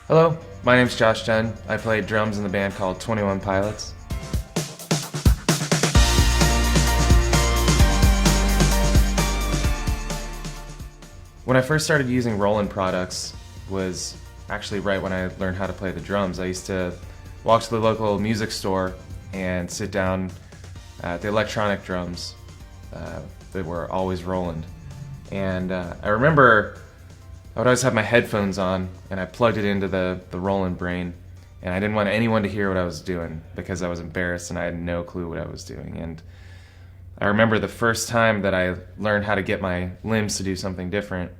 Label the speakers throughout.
Speaker 1: Hello, my name's Josh Dunn. I play drums in the band called 21 Pilots. When I first started using Roland products was actually right when I learned how to play the drums. I used to walk to the local music store and sit down at the electronic drums that were always Roland. And I remember I would always have my headphones on and I plugged it into the Roland brain, and I didn't want anyone to hear what I was doing because I was embarrassed and I had no clue what I was doing. And I remember the first time that I learned how to get my limbs to do something different,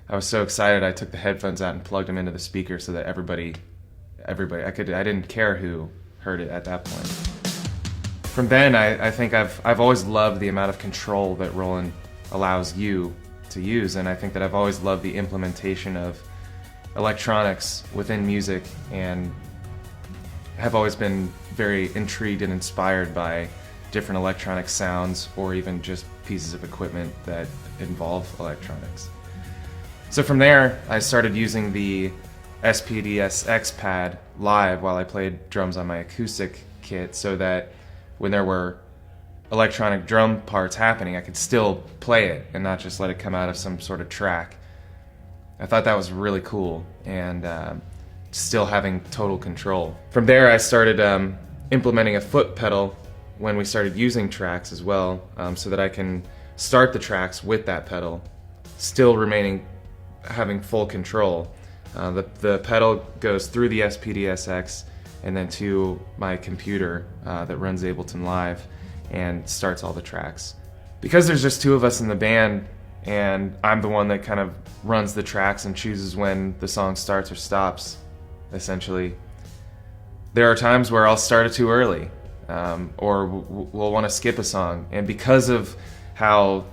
Speaker 1: I was so excited I took the headphones out and plugged them into the speaker so that everybody, I didn't care who heard it at that point. From then, I think I've always loved the amount of control that Roland allows you to use, and I think that I've always loved the implementation of electronics within music, and have always been very intrigued and inspired by different electronic sounds or even just pieces of equipment that involve electronics. So from there, I started using the SPDSX pad live while I played drums on my acoustic kit, so that when there were electronic drum parts happening, I could still play it and not just let it come out of some sort of track. I thought that was really cool, and still having total control. From there, I started implementing a foot pedal when we started using tracks as well, so that I can start the tracks with that pedal, still having full control. The pedal goes through the SPDSX and then to my computer that runs Ableton Live and starts all the tracks. Because there's just two of us in the band and I'm the one that kind of runs the tracks and chooses when the song starts or stops, essentially, there are times where I'll start it too early, or we'll want to skip a song. And because of how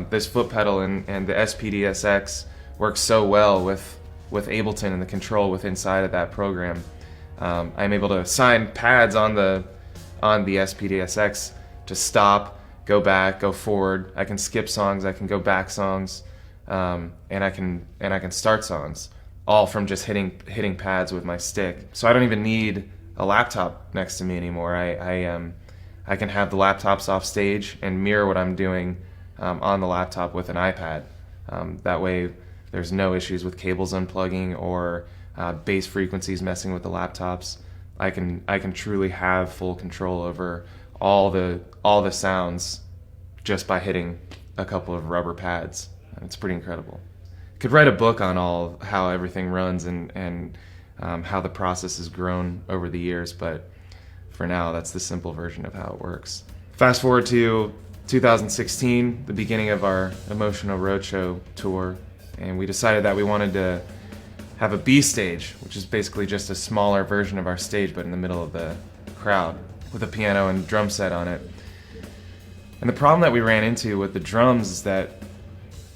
Speaker 1: this foot pedal and the SPDSX works so well with Ableton and the control inside of that program, I'm able to assign pads on the SPDSX to stop, go back, go forward. I can skip songs, I can go back songs, and I can start songs, all from just hitting pads with my stick. So I don't even need a laptop next to me anymore. I can have the laptops off stage and mirror what I'm doing on the laptop with an iPad. That way there's no issues with cables unplugging or bass frequencies messing with the laptops. I can truly have full control over all the sounds just by hitting a couple of rubber pads. It's pretty incredible. Could write a book on how everything runs and how the process has grown over the years, but for now that's the simple version of how it works. Fast forward to 2016, the beginning of our Emotional Roadshow tour, and we decided that we wanted to have a B stage, which is basically just a smaller version of our stage but in the middle of the crowd, with a piano and drum set on it. And the problem that we ran into with the drums is that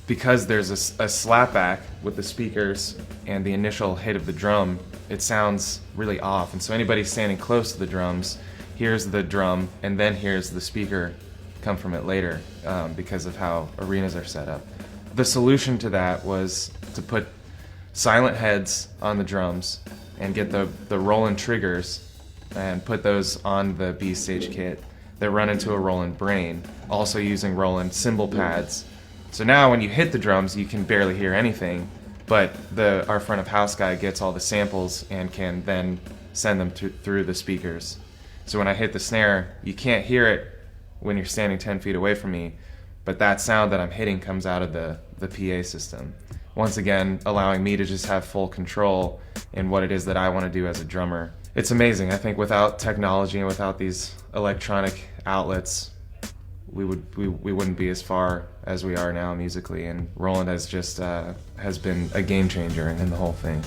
Speaker 1: because there's a slapback with the speakers and the initial hit of the drum, it sounds really off. And so anybody standing close to the drums hears the drum and then hears the speaker come from it later, because of how arenas are set up. The solution to that was to put silent heads on the drums and get the Roland triggers and put those on the B stage kit that run into a Roland brain, also using Roland cymbal pads. So now when you hit the drums, you can barely hear anything, but our front of house guy gets all the samples and can then send them through the speakers. So when I hit the snare, you can't hear it when you're standing 10 feet away from me, but that sound that I'm hitting comes out of the PA system. Once again, allowing me to just have full control in what it is that I want to do as a drummer. It's amazing. I think without technology and without these electronic outlets, we wouldn't be as far as we are now musically, and Roland has been a game changer in the whole thing.